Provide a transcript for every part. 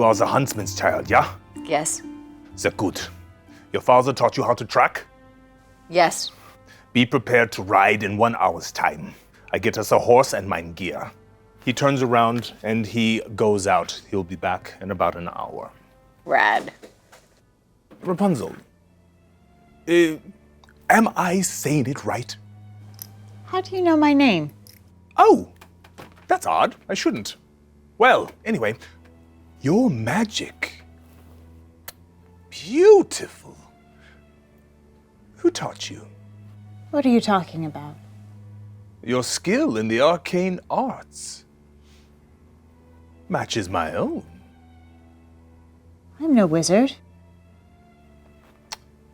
You are the huntsman's child, yeah? Yes. Sehr gut. Your father taught you how to track? Yes. Be prepared to ride in 1 hour's time. I get us a horse and mine gear. He turns around and he goes out. He'll be back in about an hour. Rad. Rapunzel, am I saying it right? How do you know my name? Oh, that's odd. I shouldn't. Well, anyway, your magic. Beautiful. Who taught you? What are you talking about? Your skill in the arcane arts matches my own. I'm no wizard.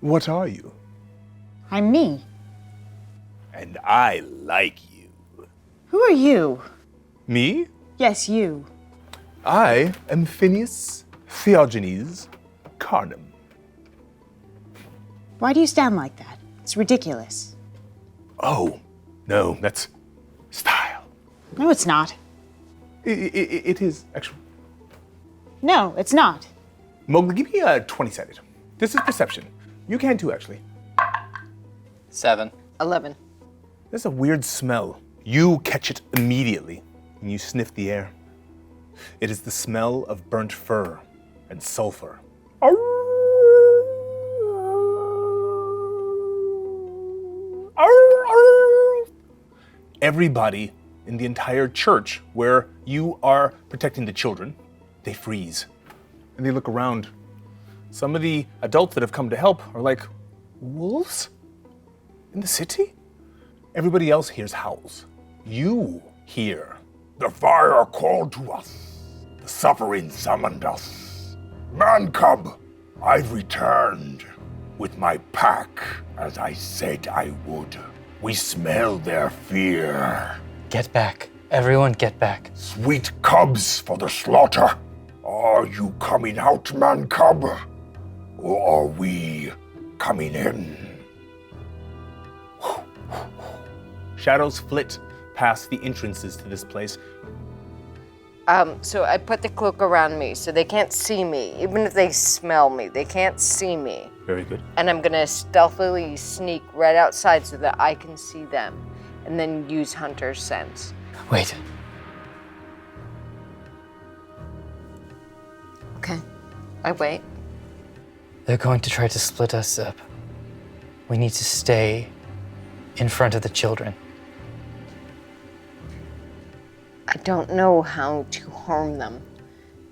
What are you? I'm me. And I like you. Who are you? Me? Yes, you. I am Phineas Theogenes Carnum. Why do you stand like that? It's ridiculous. Oh, no, that's style. No, it's not. It is, actually. No, it's not. Mowgli, give me a 20-sided. This is perception. You can too, actually. 7. 11. There's a weird smell. You catch it immediately when you sniff the air. It is the smell of burnt fur and sulfur. Everybody in the entire church where you are protecting the children, they freeze and they look around. Some of the adults that have come to help are like, wolves? In the city? Everybody else hears howls. You hear, the fire called to us. The suffering summoned us. Man cub, I've returned with my pack as I said I would. We smell their fear. Get back. Everyone get back. Sweet cubs for the slaughter. Are you coming out, man cub? Or are we coming in? Shadows flit past the entrances to this place. So I put the cloak around me so they can't see me. Even if they smell me, they can't see me. Very good. And I'm gonna stealthily sneak right outside so that I can see them. And then use Hunter's sense. Wait. Okay. I wait. They're going to try to split us up. We need to stay in front of the children. I don't know how to harm them.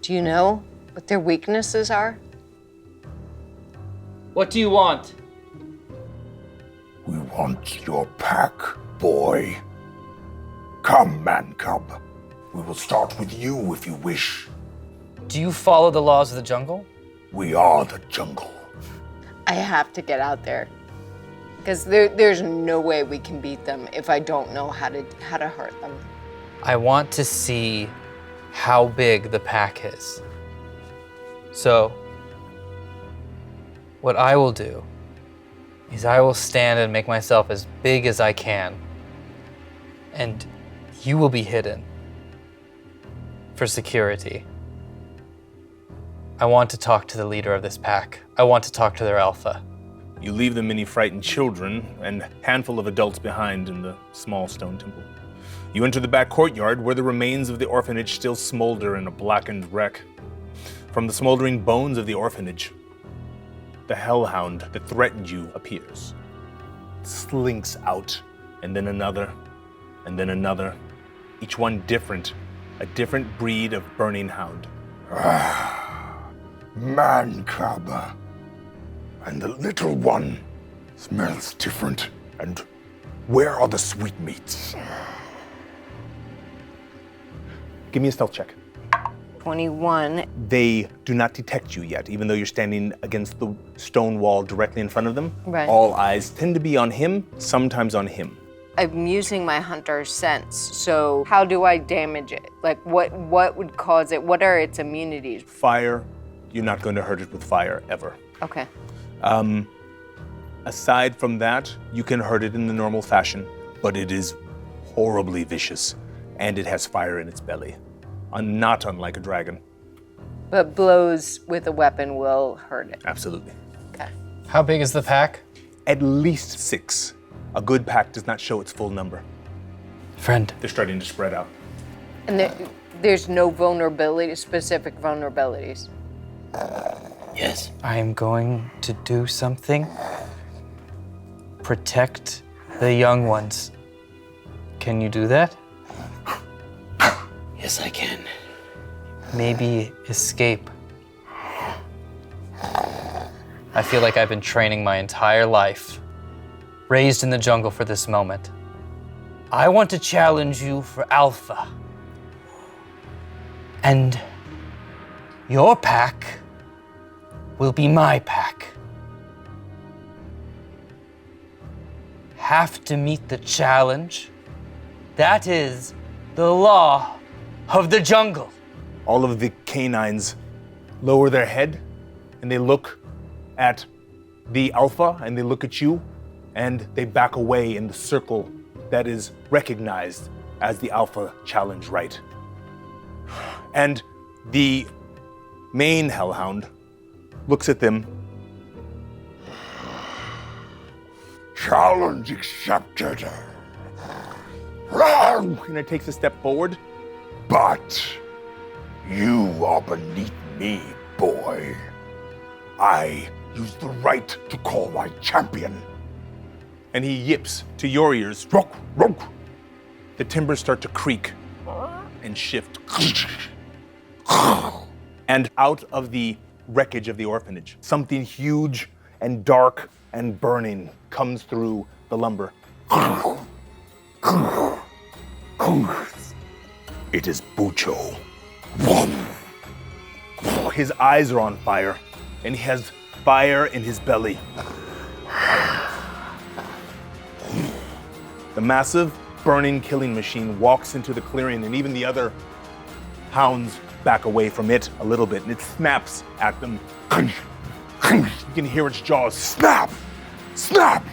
Do you know what their weaknesses are? What do you want? We want your pack, boy. Come, man cub. We will start with you if you wish. Do you follow the laws of the jungle? We are the jungle. I have to get out there. Because there's no way we can beat them if I don't know how to hurt them. I want to see how big the pack is. So, what I will do is I will stand and make myself as big as I can. And you will be hidden for security. I want to talk to the leader of this pack. I want to talk to their alpha. You leave the many frightened children and a handful of adults behind in the small stone temple. You enter the back courtyard where the remains of the orphanage still smolder in a blackened wreck. From the smoldering bones of the orphanage, the hellhound that threatened you appears. It slinks out, and then another, each one different, a different breed of burning hound. Man cub. And the little one smells different. And where are the sweetmeats? Give me a stealth check. 21. They do not detect you yet, even though you're standing against the stone wall directly in front of them. Right. All eyes tend to be on him, sometimes on him. I'm using my Hunter's sense, so how do I damage it? Like, what would cause it? What are its immunities? Fire, you're not going to hurt it with fire, ever. Okay. Aside from that, you can hurt it in the normal fashion, but it is horribly vicious, and it has fire in its belly. Not unlike a dragon. But blows with a weapon will hurt it. Absolutely. Okay. How big is the pack? At least 6. A good pack does not show its full number. Friend. They're starting to spread out. And there's no specific vulnerabilities. Yes. I am going to do something. Protect the young ones. Can you do that? Yes, I can. Maybe escape. I feel like I've been training my entire life, raised in the jungle for this moment. I want to challenge you for alpha. And your pack will be my pack. Have to meet the challenge. That is the law of the jungle. All of the canines lower their head and they look at the alpha and they look at you and they back away in the circle that is recognized as the alpha challenge right. And the main hellhound looks at them. Challenge accepted. And it takes a step forward. But you are beneath me, boy. I use the right to call my champion. And he yips to your ears. Rock, rock. The timbers start to creak and shift. And out of the wreckage of the orphanage, something huge and dark and burning comes through the lumber. It is Bucho. His eyes are on fire, and he has fire in his belly. The massive, burning killing machine walks into the clearing, and even the other hounds back away from it a little bit, and it snaps at them. You can hear its jaws snap, snap.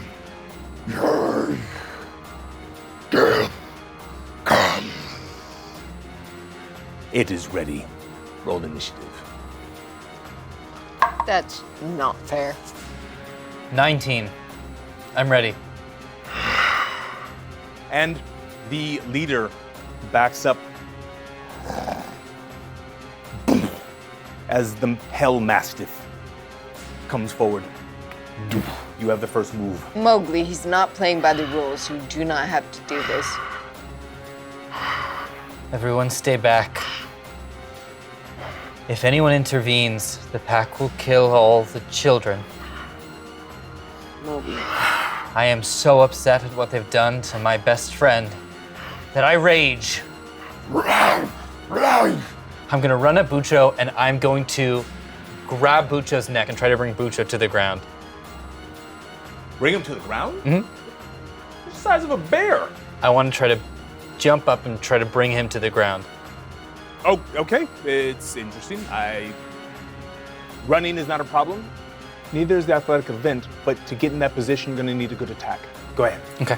Yes. Death. Come. It is ready. Roll initiative. That's not fair. 19. I'm ready. And the leader backs up as the Hell Mastiff comes forward. You have the first move. Mowgli, he's not playing by the rules. You do not have to do this. Everyone stay back. If anyone intervenes, the pack will kill all the children. Mowgli. I am so upset at what they've done to my best friend that I rage. Run. Run. I'm gonna run at Bucho and I'm going to grab Bucho's neck and try to bring Bucho to the ground. Bring him to the ground? Mm-hmm. It's the size of a bear. I want to try to jump up and try to bring him to the ground. Oh, okay. It's interesting. Running is not a problem. Neither is the athletic event, but to get in that position, you're gonna need a good attack. Go ahead. Okay.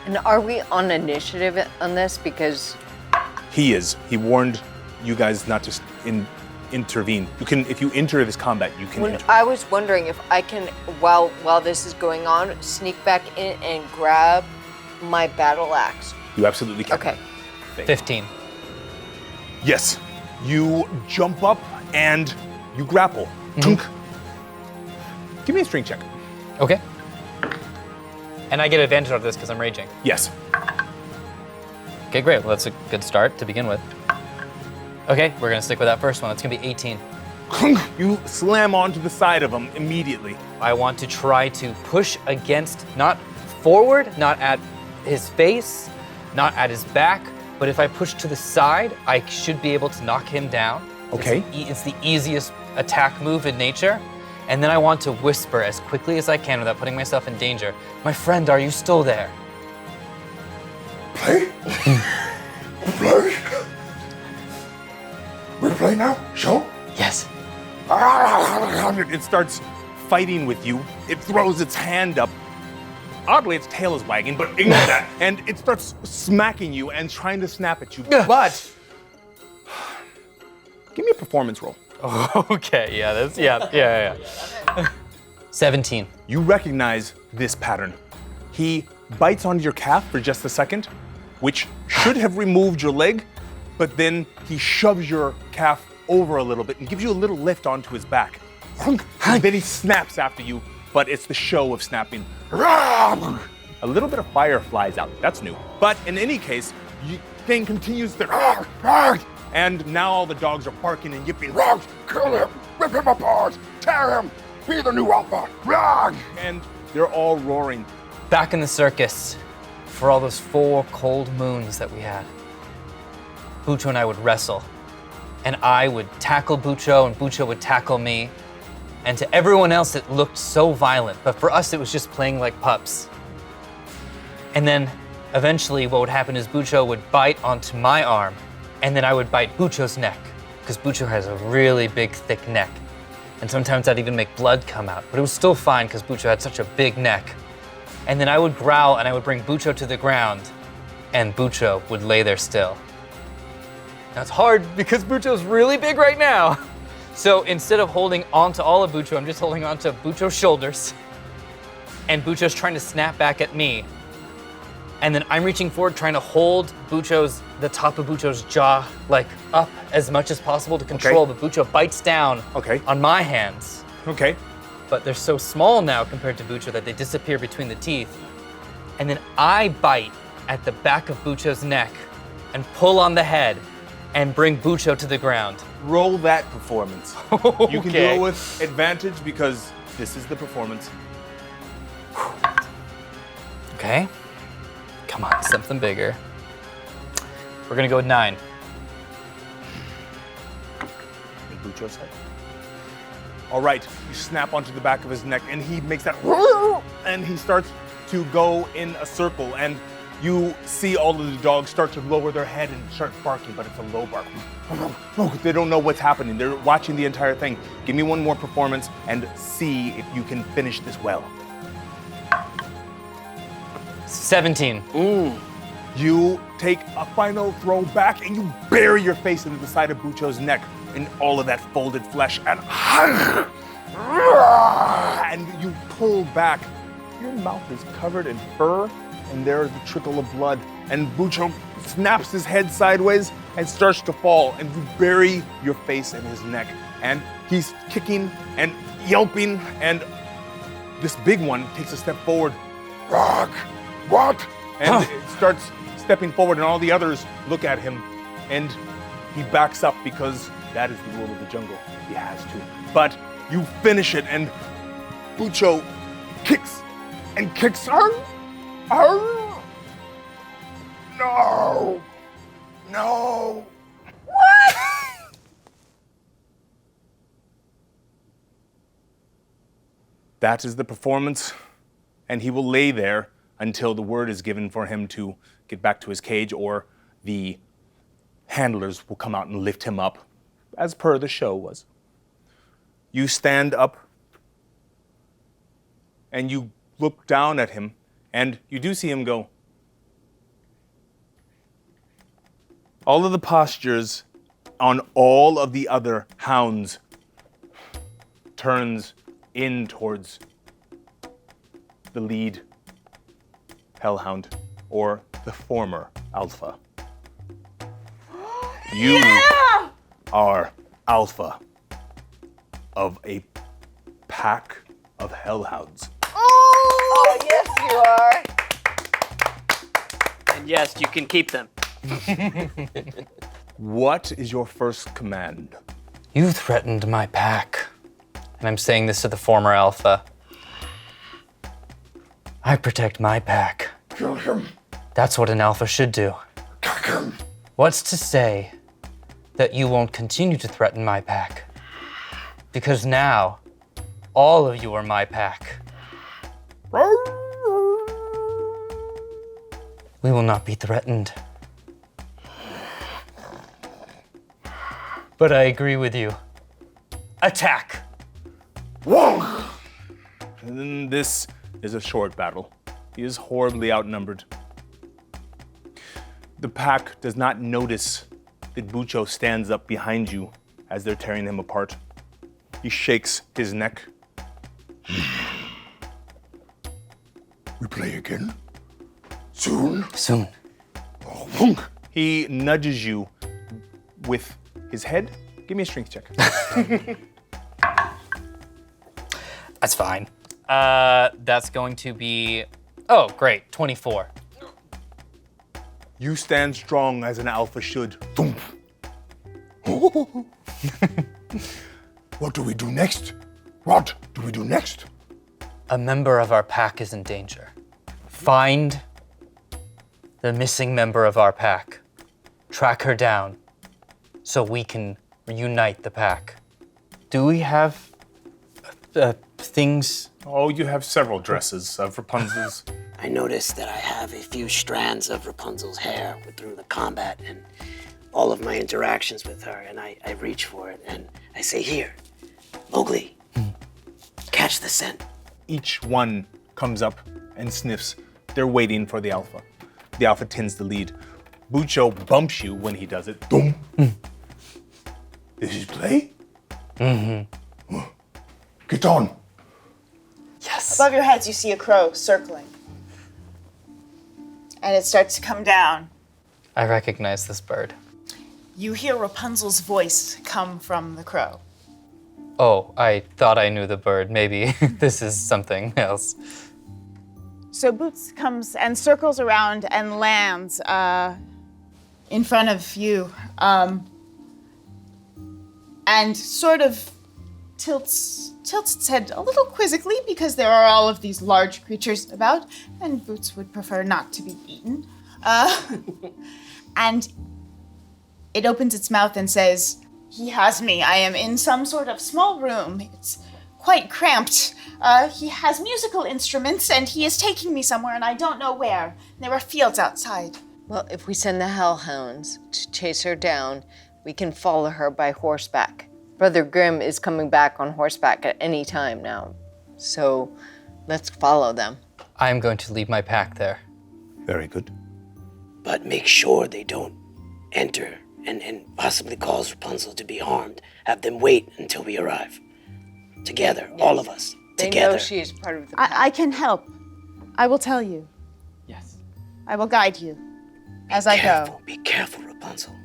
And are we on initiative on this? Because He is. He warned you guys not to intervene. You can, if you enter this combat, you can enter. I was wondering if I can, while this is going on, sneak back in and grab my battle axe. You absolutely can. Okay. 15. Yes. You jump up and you grapple. Tunk. Give me a strength check. Okay. And I get advantage out of this because I'm raging. Yes. Okay, great. Well, that's a good start to begin with. Okay, we're gonna stick with that first one. That's gonna be 18. You slam onto the side of him immediately. I want to try to push against, not forward, not at his face, not at his back, but if I push to the side, I should be able to knock him down. Okay. It's the easiest attack move in nature. And then I want to whisper as quickly as I can without putting myself in danger. My friend, are you still there? Play? Play? We play now? Show? Yes. It starts fighting with you. It throws its hand up. Oddly, its tail is wagging, but ignore that. And it starts smacking you and trying to snap at you. But give me a performance roll. Okay, yeah. 17. You recognize this pattern. He bites onto your calf for just a second, which should have removed your leg, but then he shoves your calf over a little bit and gives you a little lift onto his back. And then he snaps after you, but it's the show of snapping. A little bit of fire flies out. That's new. But in any case, thing continues to. And now all the dogs are barking and yipping. Kill him! Rip him apart! Tear him! Be the new alpha! And they're all roaring. Back in the circus, for all those 4 cold moons that we had, Bucho and I would wrestle. And I would tackle Bucho, and Bucho would tackle me. And to everyone else, it looked so violent. But for us, it was just playing like pups. And then eventually what would happen is Bucho would bite onto my arm, and then I would bite Bucho's neck, because Bucho has a really big, thick neck. And sometimes I'd even make blood come out, but it was still fine because Bucho had such a big neck. And then I would growl and I would bring Bucho to the ground, and Bucho would lay there still. Now it's hard because Bucho's really big right now. So instead of holding onto all of Bucho, I'm just holding onto Bucho's shoulders. And Bucho's trying to snap back at me. And then I'm reaching forward, trying to hold the top of Bucho's jaw, like up as much as possible to control, Okay. but Bucho bites down on my hands. Okay. But they're so small now compared to Bucho that they disappear between the teeth. And then I bite at the back of Bucho's neck and pull on the head and bring Bucho to the ground. Roll that performance. You can do Okay. it with advantage because this is the performance. Okay. Come on, something bigger. We're gonna go with 9. And Bucho said. All right, you snap onto the back of his neck and he makes that, and he starts to go in a circle, and you see all of the dogs start to lower their head and start barking, but it's a low bark. They don't know what's happening. They're watching the entire thing. Give me one more performance and see if you can finish this well. 17. You take a final throw back and you bury your face into the side of Bucho's neck in all of that folded flesh, and you pull back. Your mouth is covered in fur, and there is a trickle of blood. And Bucho snaps his head sideways and starts to fall, and you bury your face in his neck. And he's kicking and yelping, and this big one takes a step forward. What? And it starts stepping forward, and all the others look at him, and he backs up because that is the rule of the jungle. He has to. But you finish it, and Bucho kicks and kicks. No! No! That is the performance, and he will lay there until the word is given for him to get back to his cage, or the handlers will come out and lift him up, as per the show was. You stand up, and you look down at him, and you do see him go. All of the postures on all of the other hounds turns in towards the lead hellhound, or the former alpha. You are alpha of a pack of hellhounds. Oh, yes, you are. And yes, you can keep them. What is your first command? You threatened my pack. And I'm saying this to the former alpha. I protect my pack. Kill him! That's what an alpha should do. Kill him! What's to say that you won't continue to threaten my pack? Because now, all of you are my pack. We will not be threatened. But I agree with you. Attack! Whoa! And then this is a short battle. He is horribly outnumbered. The pack does not notice that Bucho stands up behind you as they're tearing him apart. He shakes his neck. We play again? Soon? Soon. Oh, wonk. He nudges you with his head. Give me a strength check. That's fine. That's going to be, oh, great, 24. You stand strong as an alpha should. Thump. What do we do next? What do we do next? A member of our pack is in danger. Find the missing member of our pack. Track her down so we can reunite the pack. Do we have things? Oh, you have several dresses of Rapunzel's. I noticed that I have a few strands of Rapunzel's hair through the combat and all of my interactions with her, and I reach for it and I say, here, Mowgli, catch the scent. Each one comes up and sniffs. They're waiting for the alpha. The alpha tends to lead. Bucho bumps you when he does it. Dum. This is play? Mm-hmm. Get on. Yes. Above your heads, you see a crow circling. And it starts to come down. I recognize this bird. You hear Rapunzel's voice come from the crow. Oh, I thought I knew the bird. Maybe this is something else. So Boots comes and circles around and lands in front of you. And sort of tilts its head a little quizzically because there are all of these large creatures about, and Boots would prefer not to be eaten. And it opens its mouth and says, "He has me. I am in some sort of small room. It's quite cramped. He has musical instruments, and he is taking me somewhere, and I don't know where. There are fields outside." Well, if we send the hellhounds to chase her down, we can follow her by horseback. Brother Grimm is coming back on horseback at any time now. So let's follow them. I am going to leave my pack there. Very good. But make sure they don't enter and possibly cause Rapunzel to be harmed. Have them wait until we arrive. Together, all of us, They together. know she is part of the pack. I can help. I will tell you. Yes. I will guide you as I go. Be careful, Rapunzel.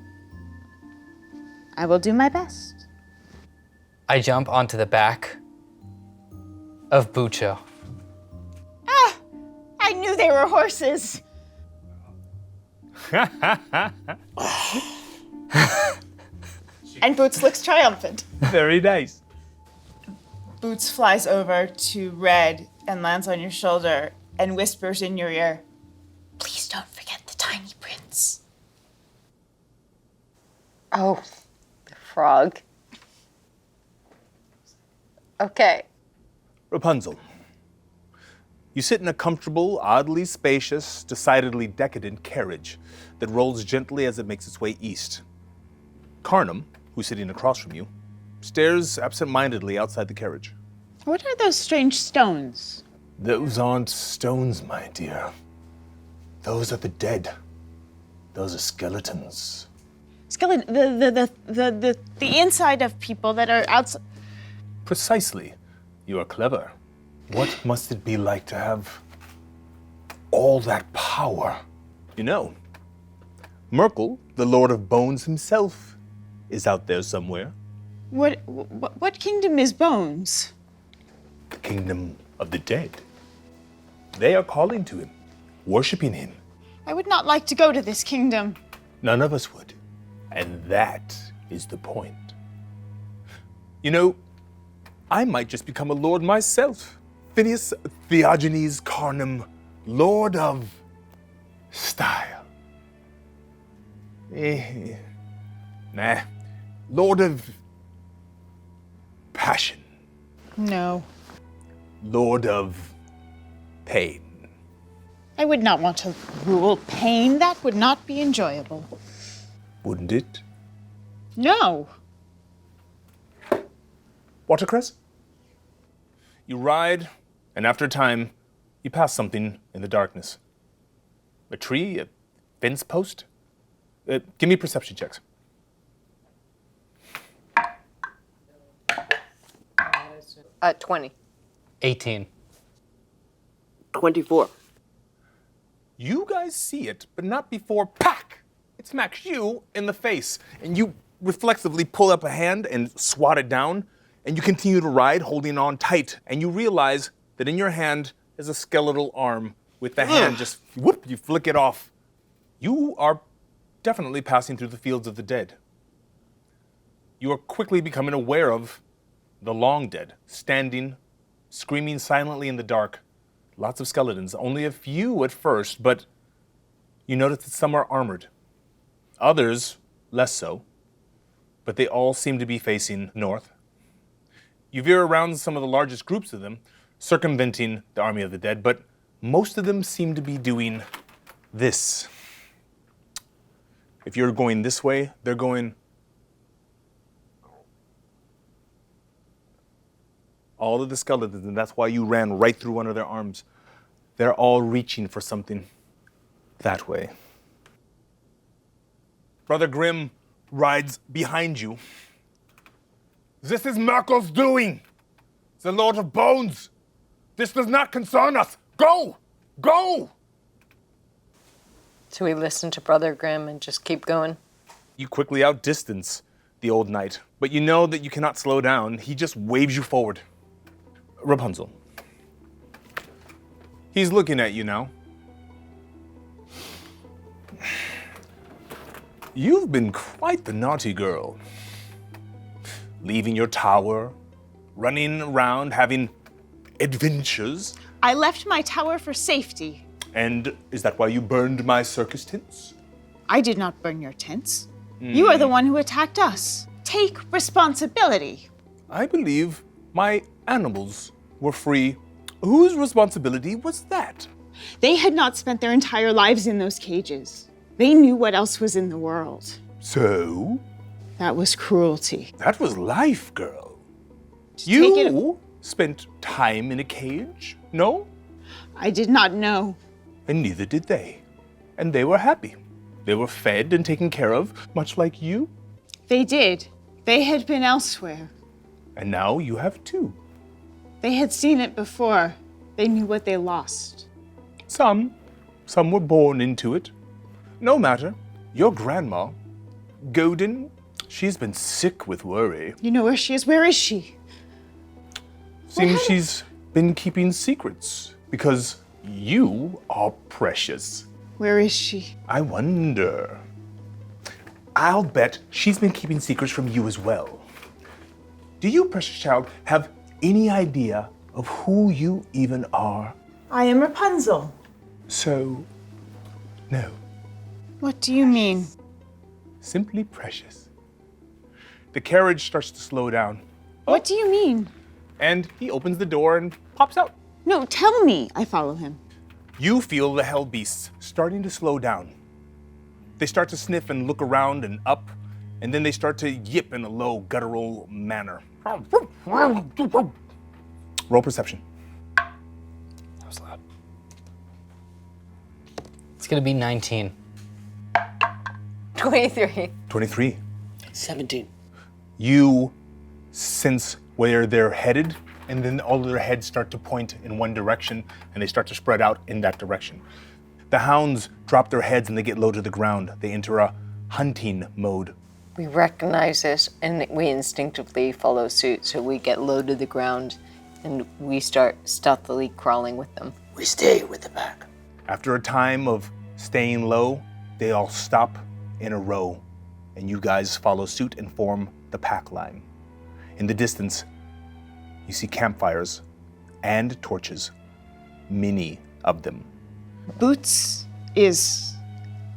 I will do my best. I jump onto the back of Bucho. I knew they were horses. And Boots looks triumphant. Very nice. Boots flies over to Red and lands on your shoulder and whispers in your ear, "Please don't forget the tiny prince." Oh, the frog. Okay. Rapunzel. You sit in a comfortable, oddly spacious, decidedly decadent carriage that rolls gently as it makes its way east. Carnum, who's sitting across from you, stares absent-mindedly outside the carriage. What are those strange stones? Those aren't stones, my dear. Those are the dead. Those are skeletons. Skeleton, the inside of people that are outside. Precisely. You are clever. What must it be like to have all that power? You know, Merkel, the Lord of Bones himself, is out there somewhere. What kingdom is Bones? The kingdom of the dead. They are calling to him, worshiping him. I would not like to go to this kingdom. None of us would. And that is the point. You know, I might just become a lord myself. Phineas Theogenes Carnum, Lord of Style. Nah. Lord of Passion. No. Lord of Pain. I would not want to rule pain. That would not be enjoyable. Wouldn't it? No. Watercress? You ride, and after a time, you pass something in the darkness. A tree, a fence post? Give me perception checks. 20. 18. 24. You guys see it, but not before, pack! It smacks you in the face, and you reflexively pull up a hand and swat it down, and you continue to ride, holding on tight, and you realize that in your hand is a skeletal arm. With the hand, just whoop, you flick it off. You are definitely passing through the fields of the dead. You are quickly becoming aware of the long dead, standing, screaming silently in the dark. Lots of skeletons, only a few at first, but you notice that some are armored. Others, less so, but they all seem to be facing north. You veer around some of the largest groups of them, circumventing the army of the dead, but most of them seem to be doing this. If you're going this way, they're going. All of the skeletons, and that's why you ran right through one of their arms. They're all reaching for something that way. Brother Grimm rides behind you. This is Merkel's doing, the Lord of Bones. This does not concern us. Go! Go! So we listen to Brother Grimm and just keep going. You quickly outdistance the old knight, but you know that you cannot slow down. He just waves you forward. Rapunzel. He's looking at you now. You've been quite the naughty girl. Leaving your tower, running around, having adventures. I left my tower for safety. And is that why you burned my circus tents? I did not burn your tents. You are the one who attacked us. Take responsibility. I believe my animals were free. Whose responsibility was that? They had not spent their entire lives in those cages. They knew what else was in the world. So? That was cruelty. That was life, girl. take You spent time in a cage? No? I did not know. And neither did they. And they were happy. They were fed and taken care of, much like you. They did. They had been elsewhere. And now you have two. They had seen it before. They knew what they lost. Some were born into it. No matter. Your grandma, Godin, she's been sick with worry. You know where she is? Where is she? Seems she's been keeping secrets because you are precious. Where is she? I wonder. I'll bet she's been keeping secrets from you as well. Do you, precious child, have any idea of who you even are? I am Rapunzel. So, no. What do you mean? Simply precious. The carriage starts to slow down, What do you mean? and he opens the door and pops out. No, tell me. I follow him. You feel the hell beasts starting to slow down. They start to sniff and look around and up, and then they start to yip in a low, guttural manner. Roll perception. That was loud. It's gonna be 19. 23. 23. 17. You sense where they're headed, and then all of their heads start to point in one direction, and they start to spread out in that direction. The hounds drop their heads and they get low to the ground. They enter a hunting mode. We recognize this and we instinctively follow suit. So we get low to the ground and we start stealthily crawling with them. We stay with the pack. After a time of staying low, they all stop in a row, and you guys follow suit and form the pack line. In the distance, you see campfires and torches, many of them. Boots is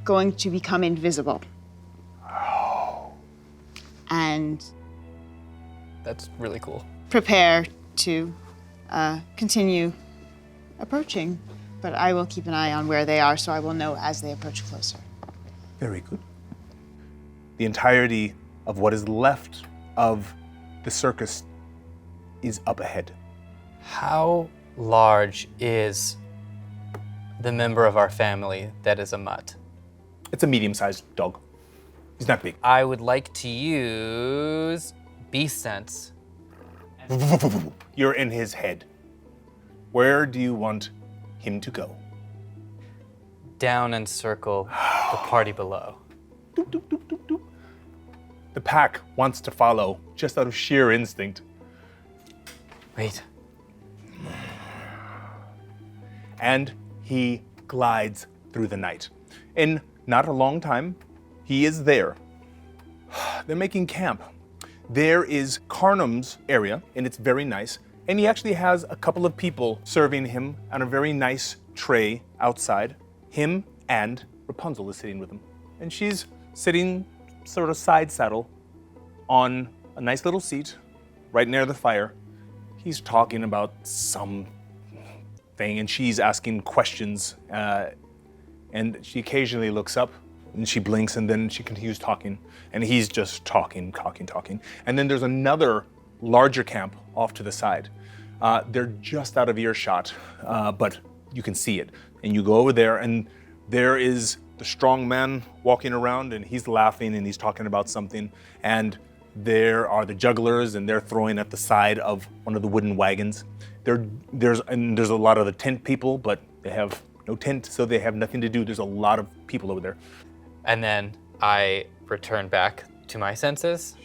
going to become invisible. And That's really cool. prepare to continue approaching. But I will keep an eye on where they are so I will know as they approach closer. Very good. The entirety of what is left of the circus is up ahead. How large is the member of our family that is a mutt? It's a medium-sized dog. He's not big. I would like to use Beast Sense You're in his head. Where do you want him to go? Down and circle the party below. The pack wants to follow just out of sheer instinct. Wait. And he glides through the night. In not a long time, he is there. They're making camp. There is Carnum's area, and it's very nice. And he actually has a couple of people serving him on a very nice tray outside. Him and Rapunzel is sitting with him. And she's sitting sort of side saddle on a nice little seat right near the fire. He's talking about some thing, and she's asking questions. And she occasionally looks up, and she blinks, and then she continues talking. And he's just talking. And then there's another larger camp off to the side. They're just out of earshot, but you can see it. And you go over there, and there is the strong man walking around, and he's laughing, and he's talking about something. And there are the jugglers, and they're throwing at the side of one of the wooden wagons. There's a lot of the tent people, but they have no tent, so they have nothing to do. There's a lot of people over there. And then I return back to my senses.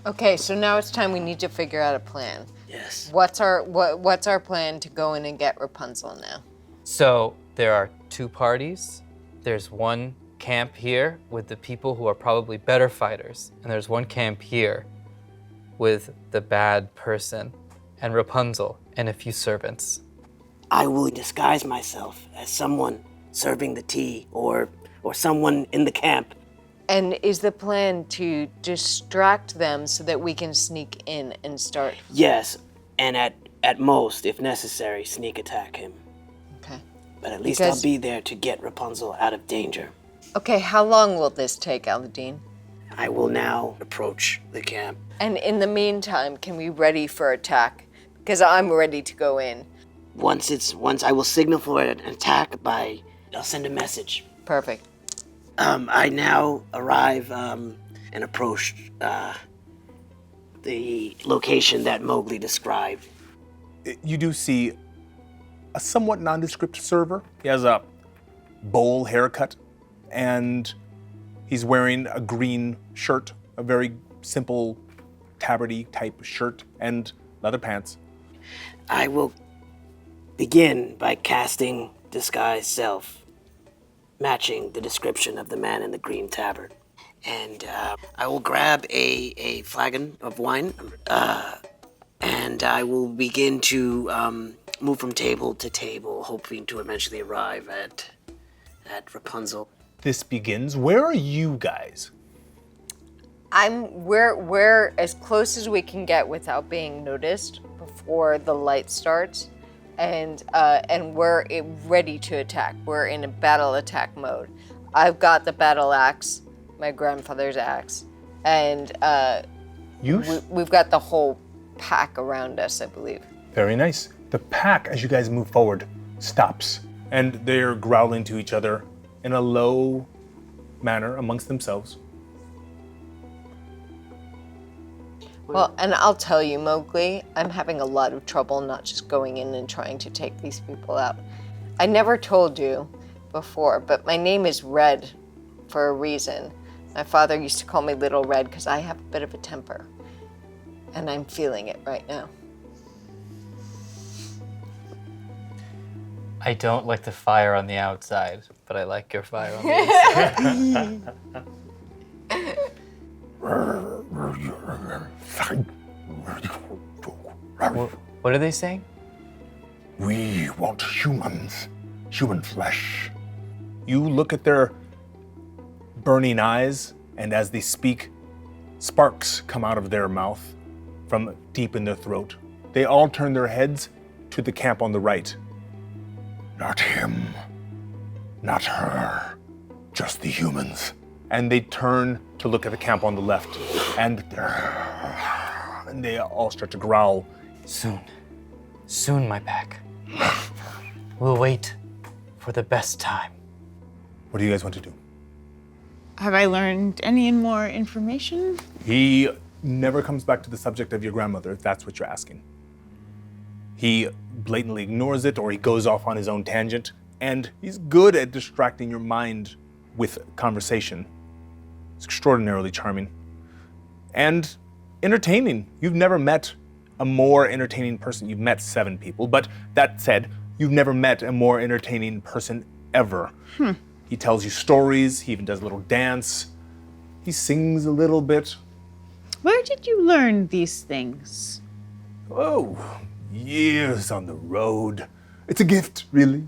Okay, so now it's time we need to figure out a plan. Yes. What's our plan to go in and get Rapunzel now? So there are two parties. There's one camp here with the people who are probably better fighters, and there's one camp here with the bad person and Rapunzel and a few servants. I will disguise myself as someone serving the tea or someone in the camp. And is the plan to distract them so that we can sneak in and start? Yes, and at most, if necessary, sneak attack him. Okay. But at least Because- I'll be there to get Rapunzel out of danger. Okay, how long will this take, Aladdin? I will now approach the camp. And in the meantime, can we ready for attack? Because I'm ready to go in. Once I will signal for an attack I'll send a message. Perfect. I now arrive and approach the location that Mowgli described. You do see a somewhat nondescript server. He has a bowl haircut, and he's wearing a green shirt, a very simple tabardy type shirt, and leather pants. I will begin by casting Disguise Self, matching the description of the man in the green tabard. And I will grab a flagon of wine, and I will begin to move from table to table, hoping to eventually arrive at Rapunzel. This begins. Where are you guys? We're as close as we can get without being noticed before the light starts, and we're ready to attack. We're in a battle attack mode. I've got the battle axe, my grandfather's axe, and we've got the whole pack around us, I believe. Very nice. The pack, as you guys move forward, stops, and they're growling to each other in a low manner amongst themselves. Well, and I'll tell you, Mowgli, I'm having a lot of trouble not just going in and trying to take these people out. I never told you before, but my name is Red for a reason. My father used to call me Little Red because I have a bit of a temper, and I'm feeling it right now. I don't like the fire on the outside, but I like your fire on the inside. What are they saying? We want humans, human flesh. You look at their burning eyes, and as they speak, sparks come out of their mouth from deep in their throat. They all turn their heads to the camp on the right. Not him, not her, just the humans. And they turn to look at the camp on the left, and they all start to growl. Soon, my pack. We'll wait for the best time. What do you guys want to do? Have I learned any more information? He never comes back to the subject of your grandmother, if that's what you're asking. He blatantly ignores it, or he goes off on his own tangent, and he's good at distracting your mind with conversation. It's extraordinarily charming. And entertaining. You've never met a more entertaining person. You've met 7 people, but that said, you've never met a more entertaining person ever. He tells you stories, he even does a little dance, he sings a little bit. Where did you learn these things? Oh, years on the road. It's a gift, really.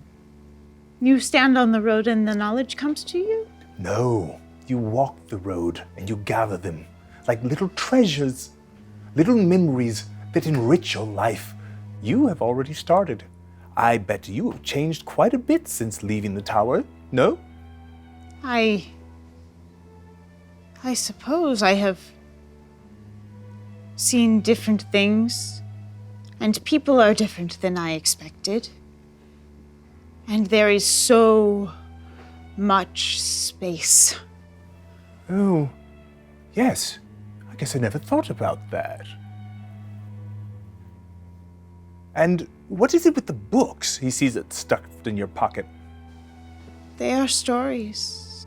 You stand on the road and the knowledge comes to you? No, you walk the road and you gather them like little treasures, little memories that enrich your life. You have already started. I bet you have changed quite a bit since leaving the tower, no? I suppose I have seen different things, and people are different than I expected. And there is so much space. Oh, yes. I guess I never thought about that. And what is it with the books? He sees it stuffed in your pocket. They are stories.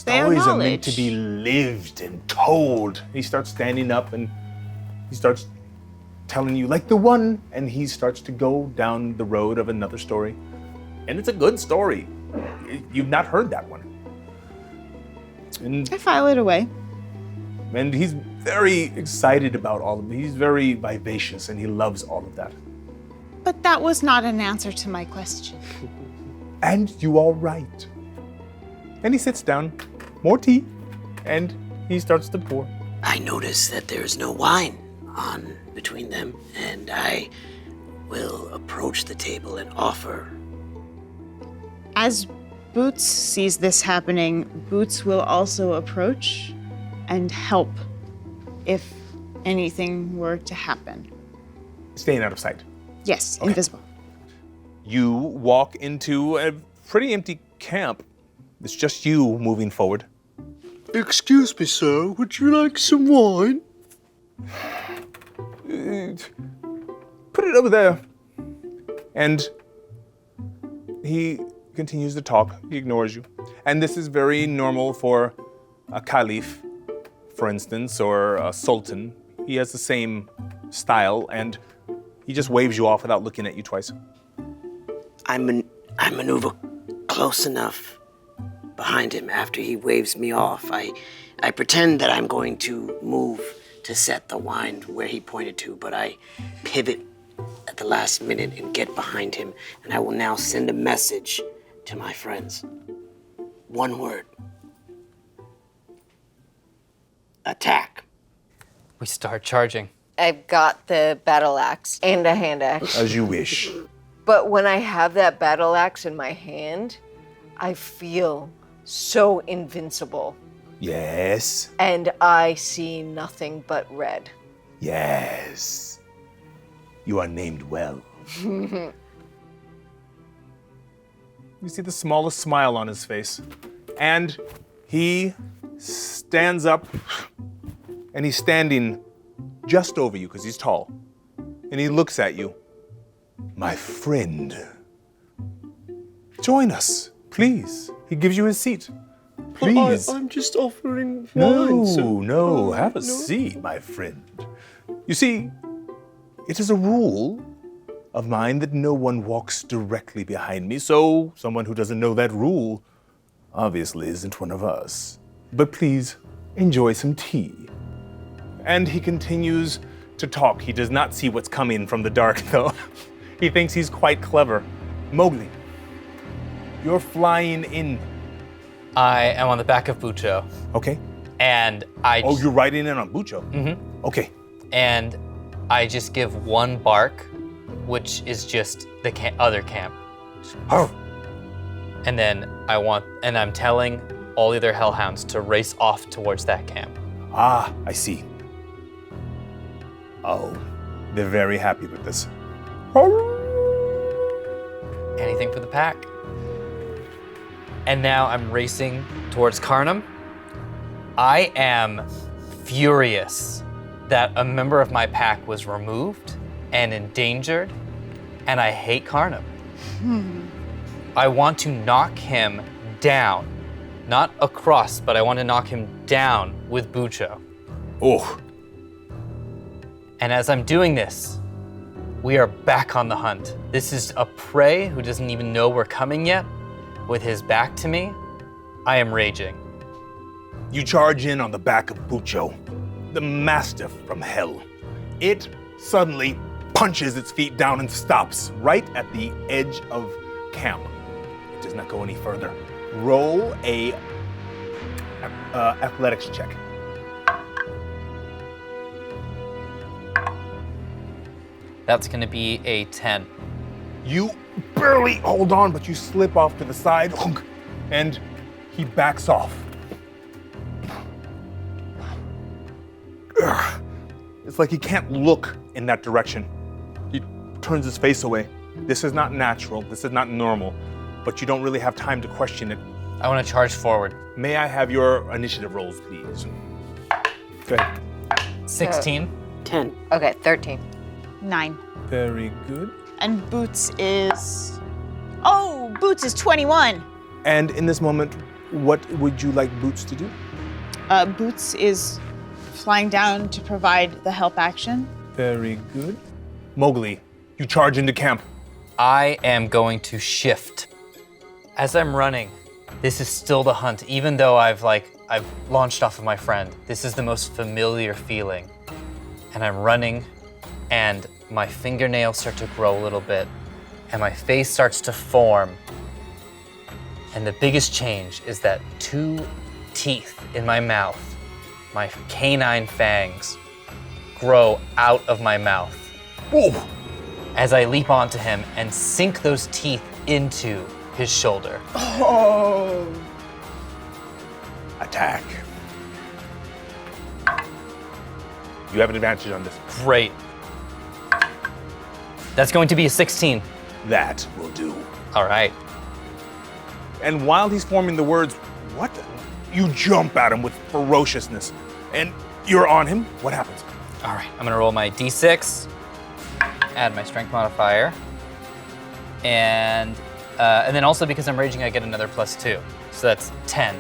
They are Stories are meant to knowledge. be lived and told. He starts standing up and he starts telling you, like the one, and he starts to go down the road of another story. And it's a good story. You've not heard that one. I file it away. And he's very excited about all of it. He's very vivacious and he loves all of that. But that was not an answer to my question. And you are right. And he sits down, more tea, and he starts to pour. I notice that there's no wine on between them, and I will approach the table and offer. As Boots sees this happening, Boots will also approach and help if anything were to happen. Staying out of sight. Yes, invisible. You walk into a pretty empty camp. It's just you moving forward. Excuse me, sir, would you like some wine? Put it over there. And he continues to talk. He ignores you. And this is very normal for a caliph, for instance, or a sultan. He has the same style, and he just waves you off without looking at you twice. I maneuver close enough behind him after he waves me off. I pretend that I'm going to move to set the wine where he pointed to, but I pivot at the last minute and get behind him, and I will now send a message to my friends. One word. Attack. We start charging. I've got the battle axe and a hand axe. As you wish. But when I have that battle axe in my hand, I feel so invincible. Yes. And I see nothing but red. Yes. You are named well. You see the smallest smile on his face. And he stands up, and he's standing just over you because he's tall. And he looks at you. My friend, join us, please. He gives you his seat. Please. I'm just offering wine, sir. No, have a seat, my friend. You see, it is a rule of mine that no one walks directly behind me, so someone who doesn't know that rule obviously isn't one of us. But please, enjoy some tea. And he continues to talk. He does not see what's coming from the dark, though. He thinks he's quite clever. Mowgli, you're flying in. I am on the back of Bucho, Okay. and I Oh, you're riding in on Bucho? Mm-hmm. Okay. and I just give one bark, which is just the other camp. Oh. And then I'm telling all the other hellhounds to race off towards that camp. Ah, I see. Oh, they're very happy with this. Anything for the pack. And now I'm racing towards Karnam. I am furious that a member of my pack was removed and endangered, and I hate Karnam. I want to knock him down. Not across, but I want to knock him down with Bucho. Oh, And as I'm doing this, we are back on the hunt. This is a prey who doesn't even know we're coming yet. With his back to me, I am raging. you charge in on the back of Bucho, the mastiff from hell. It suddenly punches its feet down and stops right at the edge of camp. It does not go any further. Roll a athletics check. That's gonna be a 10. You barely hold on, but you slip off to the side, and he backs off. Ugh. It's like he can't look in that direction. He turns his face away. This is not natural. This is not normal, but you don't really have time to question it. I wanna charge forward. May I have your initiative rolls, please? Go ahead. 16. 10. Okay, 13. 9. Very good. And Boots is. Oh, Boots is 21. And in this moment, what would you like Boots to do? Boots is flying down to provide the help action. Very good. Mowgli, you charge into camp. I am going to shift. As I'm running, this is still the hunt, even though I've launched off of my friend. This is the most familiar feeling. And I'm running, and my fingernails start to grow a little bit, and my face starts to form. And the biggest change is that 2 teeth in my mouth, my canine fangs, grow out of my mouth. Ooh. As I leap onto him and sink those teeth into his shoulder. Oh. Attack. You have an advantage on this. Great. That's going to be a 16. That will do. All right. And while he's forming the words, what? You jump at him with ferociousness, and you're on him. What happens? All right, I'm gonna roll my d6, add my strength modifier, and then also because I'm raging, I get another +2, so that's 10.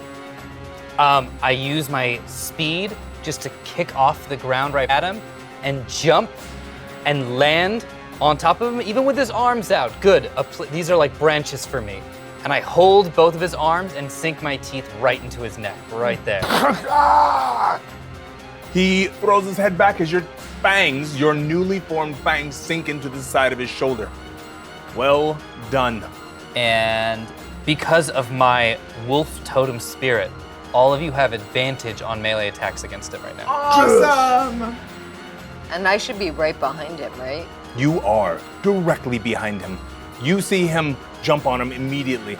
I use my speed just to kick off the ground right at him and jump and land on top of him, even with his arms out. Good, these are like branches for me. And I hold both of his arms and sink my teeth right into his neck, right there. He throws his head back as your fangs, your newly formed fangs, sink into the side of his shoulder. Well done. And because of my wolf totem spirit, all of you have advantage on melee attacks against him right now. Awesome. And I should be right behind him, right? You are directly behind him. You see him jump on him immediately.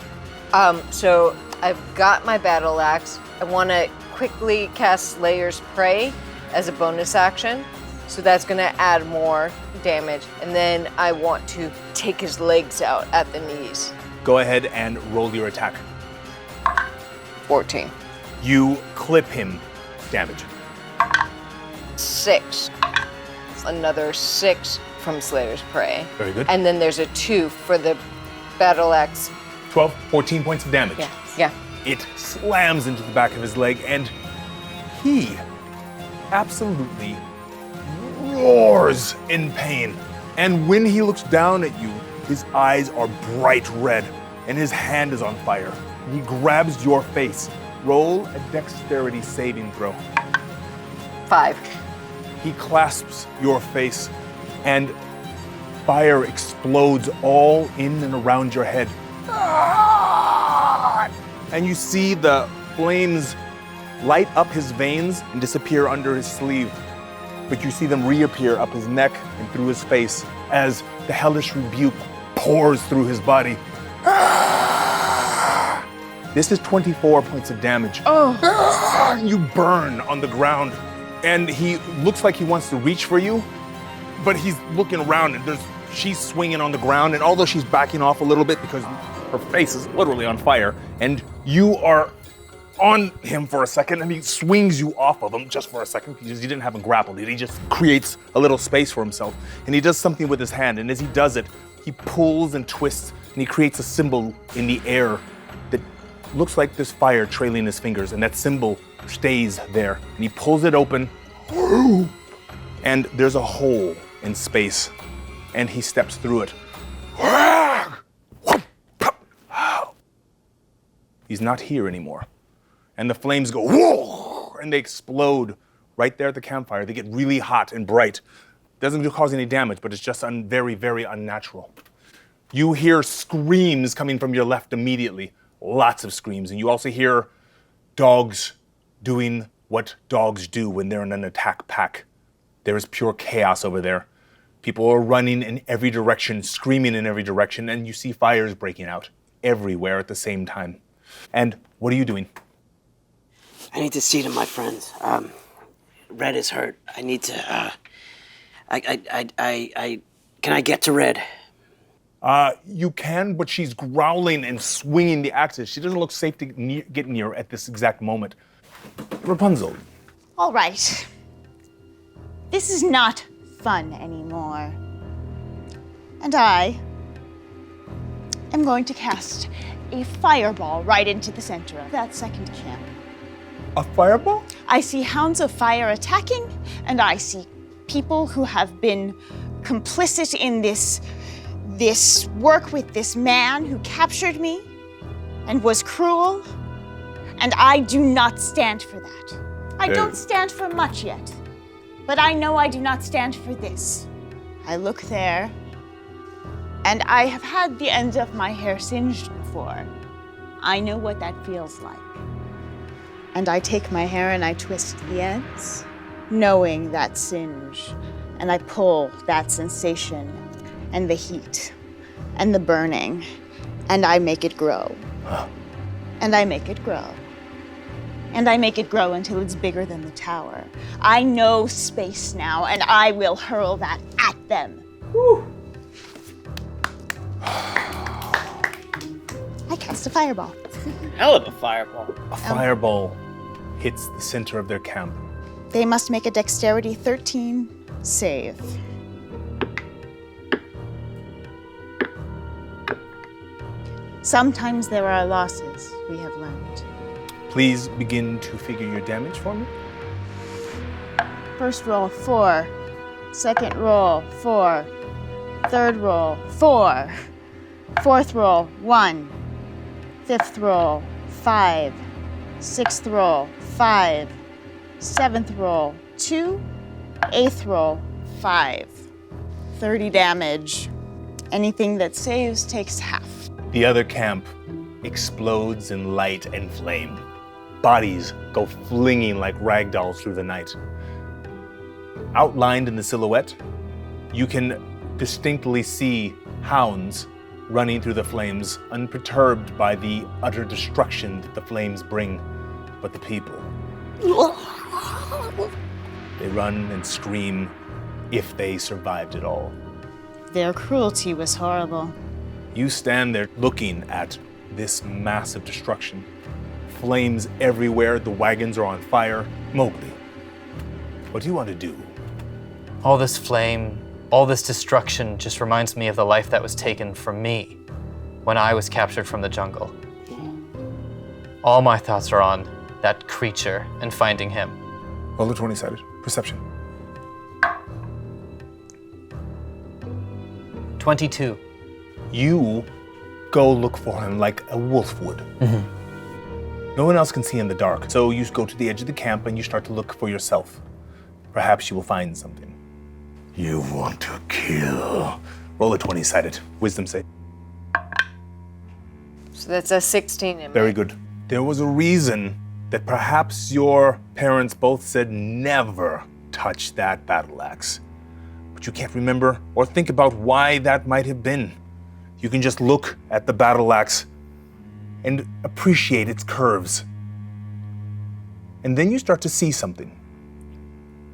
So I've got my battle axe. I want to quickly cast Slayer's Prey as a bonus action. So that's going to add more damage. And then I want to take his legs out at the knees. Go ahead and roll your attack. 14. You clip him. Damage. 6. Another 6 from Slayer's Prey. Very good. And then there's a 2 for the battle axe. 12, 14 points of damage. Yeah. It slams into the back of his leg, and he absolutely roars in pain. And when he looks down at you, his eyes are bright red, and his hand is on fire. He grabs your face. Roll a dexterity saving throw. 5. He clasps your face, and fire explodes all in and around your head. And you see the flames light up his veins and disappear under his sleeve. But you see them reappear up his neck and through his face as the hellish rebuke pours through his body. This is 24 points of damage. Oh. You burn on the ground, and he looks like he wants to reach for you, but he's looking around, and she's swinging on the ground, and although she's backing off a little bit because her face is literally on fire, and you are on him for a second, and he swings you off of him just for a second because he didn't have him grappled. He just creates a little space for himself, and he does something with his hand. And as he does it, he pulls and twists, and he creates a symbol in the air that looks like there's fire trailing his fingers, and that symbol stays there. And he pulls it open, and there's a hole in space, and he steps through it. He's not here anymore. And the flames go, whoa, and they explode right there at the campfire. They get really hot and bright. Doesn't cause any damage, but it's just very, very unnatural. You hear screams coming from your left immediately, lots of screams. And you also hear dogs doing what dogs do when they're in an attack pack. There is pure chaos over there. People are running in every direction, screaming in every direction, and you see fires breaking out everywhere at the same time. And what are you doing? I need to see to my friends. Red is hurt. I need to, can I get to Red? You can, but she's growling and swinging the axes. She doesn't look safe to get near at this exact moment. Rapunzel. All right. This is not fun anymore. And I am going to cast a fireball right into the center of that second camp. A fireball? I see hounds of fire attacking, and I see people who have been complicit in this work with this man who captured me and was cruel, and I do not stand for that. I don't stand for much yet, but I know I do not stand for this. I look there, and I have had the ends of my hair singed before. I know what that feels like. And I take my hair and I twist the ends, knowing that singe, and I pull that sensation and the heat and the burning, and I make it grow. And I make it grow. And I make it grow until it's bigger than the tower. I know space now, and I will hurl that at them. Woo. I cast a fireball. Hell of a fireball. A fireball hits the center of their camp. They must make a dexterity 13 save. Sometimes there are losses, we have learned. Please begin to figure your damage for me. First roll, 4. Second roll, 4. Third roll, 4. Fourth roll, 1. Fifth roll, 5. Sixth roll, 5. Seventh roll, 2. Eighth roll, 5. 30 damage. Anything that saves takes half. The other camp explodes in light and flame. Bodies go flinging like rag dolls through the night. Outlined in the silhouette, you can distinctly see hounds running through the flames, unperturbed by the utter destruction that the flames bring, but the people. They run and scream if they survived it all. Their cruelty was horrible. You stand there looking at this massive destruction. Flames everywhere, the wagons are on fire. Mowgli, what do you want to do? All this flame, all this destruction just reminds me of the life that was taken from me when I was captured from the jungle. All my thoughts are on that creature and finding him. Roll a 20-sided. Perception. 22. You go look for him like a wolf would. No one else can see in the dark, so you go to the edge of the camp and you start to look for yourself. Perhaps you will find something. You want to kill. Roll a 20-sided. Wisdom save. So that's a 16 in Very good. There was a reason that perhaps your parents both said never touch that battle axe. But you can't remember or think about why that might have been. You can just look at the battle axe and appreciate its curves. And then you start to see something.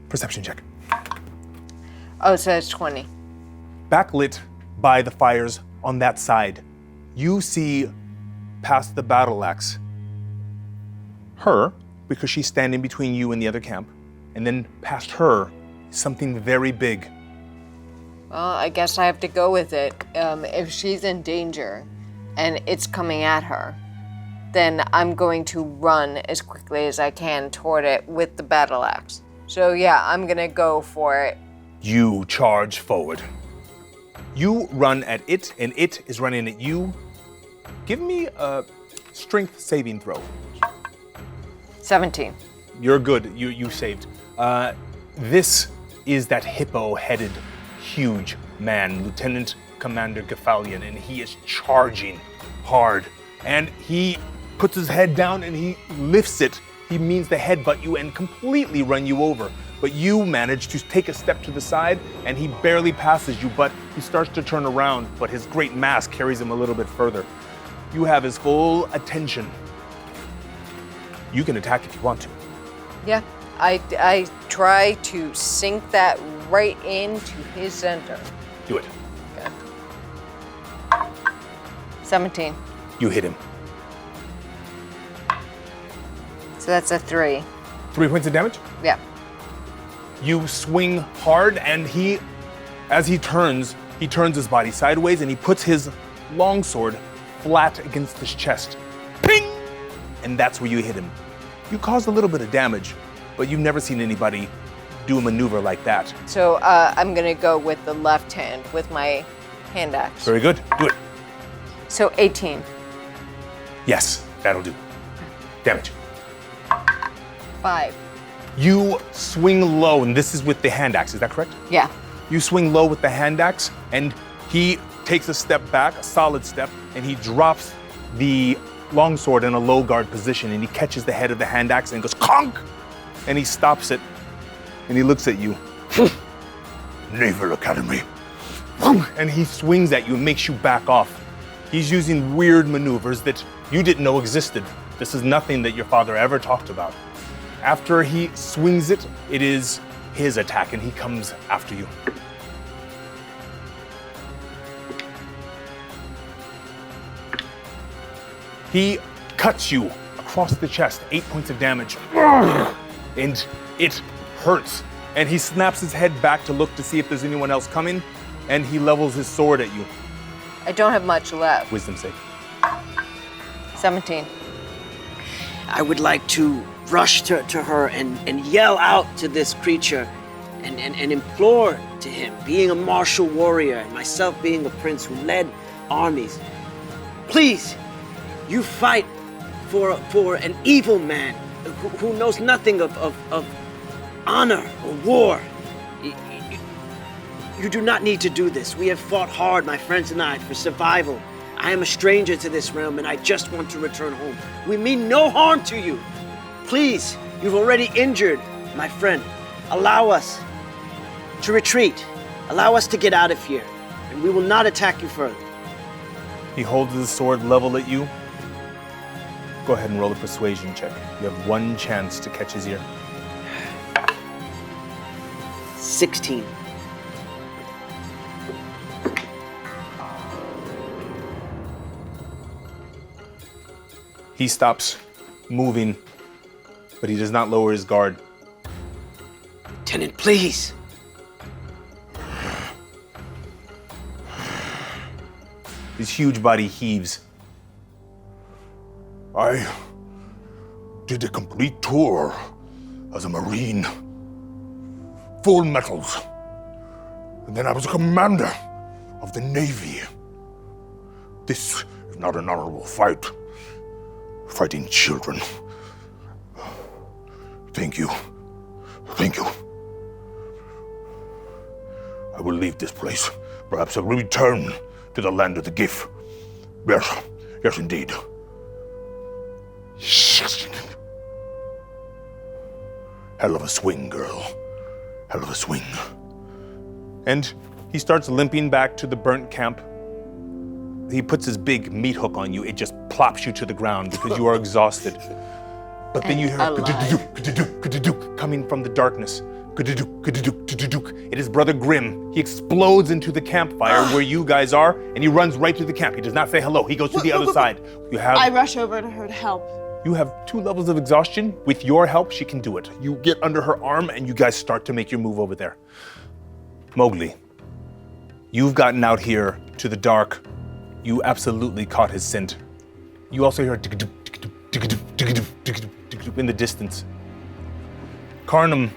Perception check. Oh, so it's 20. Backlit by the fires on that side, you see past the battle axe her, because she's standing between you and the other camp. And then past her, something very big. Well, I guess I have to go with it. If she's in danger and it's coming at her, then I'm going to run as quickly as I can toward it with the battle axe. So yeah, I'm gonna go for it. You charge forward. You run at it, and it is running at you. Give me a strength saving throw. 17. You're good. You saved. This is that hippo-headed, huge man, Lieutenant Commander Gafalion, and he is charging hard. And he puts his head down and he lifts it. He means to headbutt you and completely run you over. But you manage to take a step to the side, and he barely passes you, but he starts to turn around, but his great mass carries him a little bit further. You have his full attention. You can attack if you want to. Yeah, I try to sink that right into his center. Do it. Okay. 17. You hit him. So that's a 3. 3 points of damage? Yeah. You swing hard, and as he turns his body sideways, and he puts his longsword flat against his chest. Ping! And that's where you hit him. You caused a little bit of damage, but you've never seen anybody do a maneuver like that. So I'm gonna go with the left hand with my hand axe. Very good. Do it. So 18. Yes, that'll do. Damage. 5. You swing low, and this is with the hand axe, is that correct? Yeah. You swing low with the hand axe, and he takes a step back, a solid step, and he drops the longsword in a low guard position, and he catches the head of the hand axe and goes conk, and he stops it, and he looks at you. Naval Academy. And he swings at you and makes you back off. He's using weird maneuvers that you didn't know existed. This is nothing that your father ever talked about. After he swings it, it is his attack, and he comes after you. He cuts you across the chest, 8 points of damage. And it hurts. And he snaps his head back to look to see if there's anyone else coming, and he levels his sword at you. I don't have much left. Wisdom save. 17. I would like to rush to her and yell out to this creature and implore to him, being a martial warrior and myself being a prince who led armies. Please, you fight for an evil man who knows nothing of honor or war. You do not need to do this. We have fought hard, my friends and I, for survival. I am a stranger to this realm, and I just want to return home. We mean no harm to you. Please, you've already injured my friend. Allow us to retreat. Allow us to get out of here, and we will not attack you further. He holds his sword level at you. Go ahead and roll a persuasion check. You have one chance to catch his ear. 16. He stops moving, but he does not lower his guard. Lieutenant, please. His huge body heaves. I did a complete tour as a Marine. Full medals. And then I was a commander of the Navy. This is not an honorable fight. Fighting children. Thank you. Thank you. I will leave this place. Perhaps I will return to the land of the Gif. Yes, yes indeed. Hell of a swing, girl. Hell of a swing. And he starts limping back to the burnt camp. He puts his big meat hook on you. It just plops you to the ground because you are exhausted. But then you hear coming from the darkness. It is Brother Grimm. He explodes into the campfire where you guys are, and he runs right through the camp. He does not say hello. He goes to the other side. You have. I rush over to her to help. You have 2 levels of exhaustion. With your help, she can do it. You get under her arm and you guys start to make your move over there. Mowgli, you've gotten out here to the dark. You absolutely caught his scent. You also hear in the distance. Karnam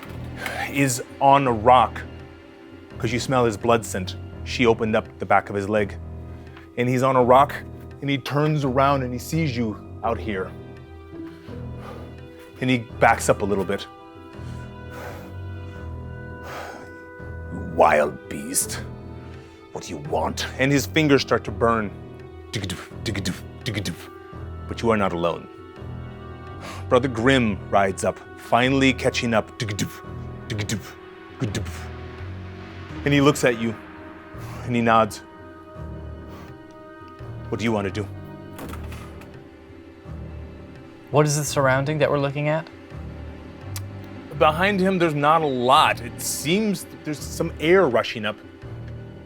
is on a rock because you smell his blood scent. She opened up the back of his leg. And he's on a rock and he turns around and he sees you out here. And he backs up a little bit. Wild beast. What do you want? And his fingers start to burn. But you are not alone. Brother Grimm rides up, finally catching up. And he looks at you and he nods. What do you want to do? What is the surrounding that we're looking at? Behind him, there's not a lot. It seems there's some air rushing up.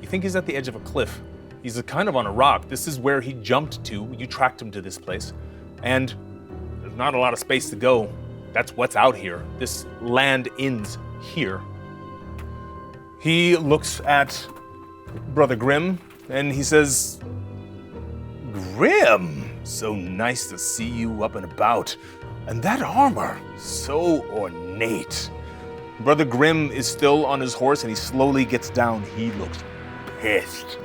You think he's at the edge of a cliff. He's kind of on a rock. This is where he jumped to. You tracked him to this place. And there's not a lot of space to go. That's what's out here. This land ends here. He looks at Brother Grimm and he says, Grimm, so nice to see you up and about. And that armor, so ornate. Brother Grimm is still on his horse and he slowly gets down. He looks pissed.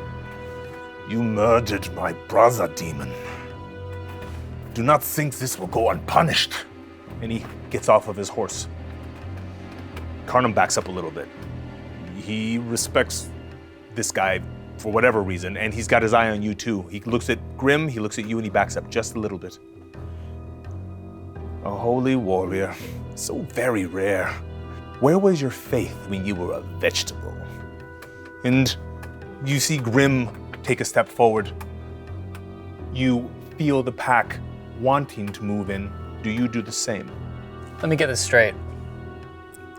You murdered my brother, demon. Do not think this will go unpunished. And he gets off of his horse. Karnam backs up a little bit. He respects this guy for whatever reason, and he's got his eye on you too. He looks at Grimm, he looks at you, and he backs up just a little bit. A holy warrior, so very rare. Where was your faith when you were a vegetable? And you see Grimm take a step forward. You feel the pack wanting to move in. Do you do the same? Let me get this straight.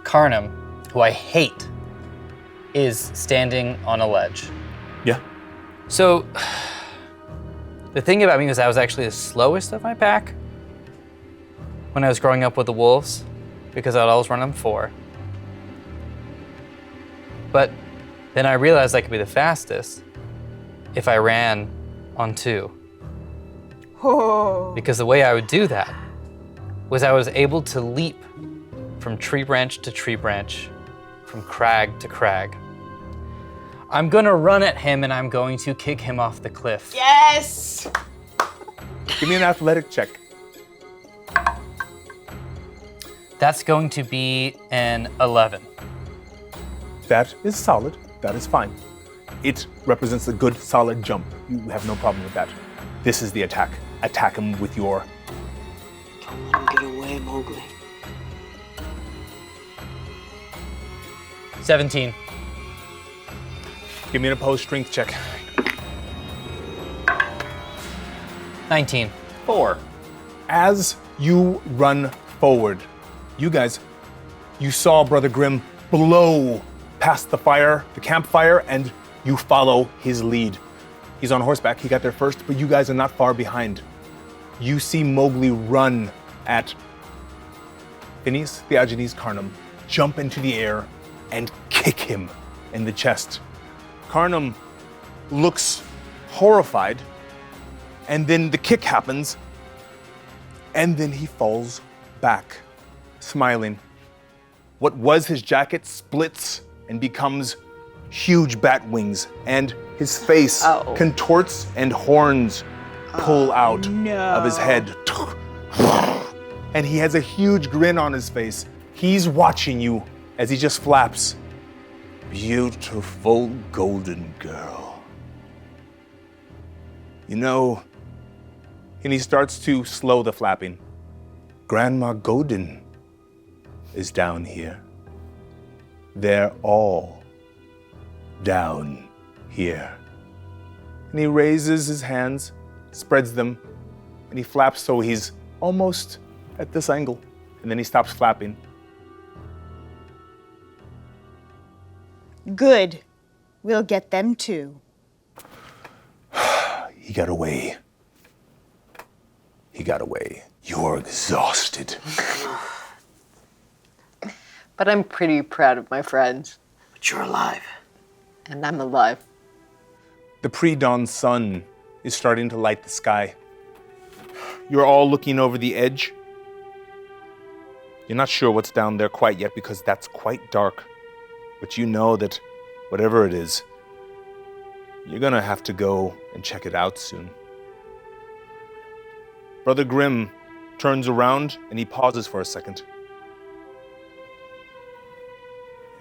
Karnam, who I hate, is standing on a ledge. Yeah. So, the thing about me was I was actually the slowest of my pack when I was growing up with the wolves, because I'd always run on 4. But then I realized I could be the fastest if I ran on 2. Oh. Because the way I would do that was I was able to leap from tree branch to tree branch, from crag to crag. I'm gonna run at him and I'm going to kick him off the cliff. Yes! Give me an athletic check. That's going to be an 11. That is solid. That is fine. It represents a good, solid jump. You have no problem with that. This is the attack. Attack him with your... Don't let him get away, Mowgli. 17. Give me an opposed strength check. 19. 4. As you run forward, you guys, you saw Brother Grimm blow past the fire, the campfire, and you follow his lead. He's on horseback, he got there first, but you guys are not far behind. You see Mowgli run at Phineas, Theagenes, Karnam, jump into the air, and kick him in the chest. Karnam looks horrified, and then the kick happens, and then he falls back, smiling. What was his jacket splits and becomes huge bat wings, and his face contorts and horns pull out of his head. And he has a huge grin on his face. He's watching you as he just flaps. Beautiful golden girl. You know, and he starts to slow the flapping. Grandma Golden is down here. They're all down here. And he raises his hands, spreads them, and he flaps so he's almost at this angle. And then he stops flapping. Good. We'll get them too. He got away. He got away. You're exhausted. But I'm pretty proud of my friends. But you're alive. And I'm alive. The pre-dawn sun is starting to light the sky. You're all looking over the edge. You're not sure what's down there quite yet because that's quite dark. But you know that whatever it is, you're gonna have to go and check it out soon. Brother Grimm turns around and he pauses for a second.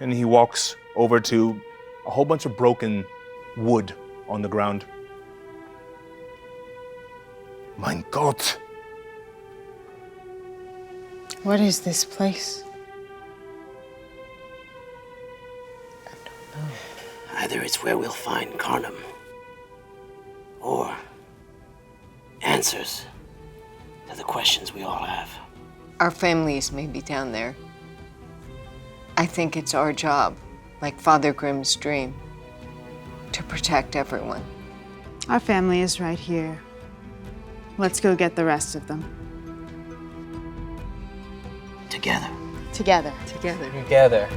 And he walks over to a whole bunch of broken wood on the ground. Mein Gott. What is this place? Either it's where we'll find Carnum, or answers to the questions we all have. Our families may be down there. I think it's our job, like Father Grimm's dream, to protect everyone. Our family is right here. Let's go get the rest of them. Together. Together. Together. Together.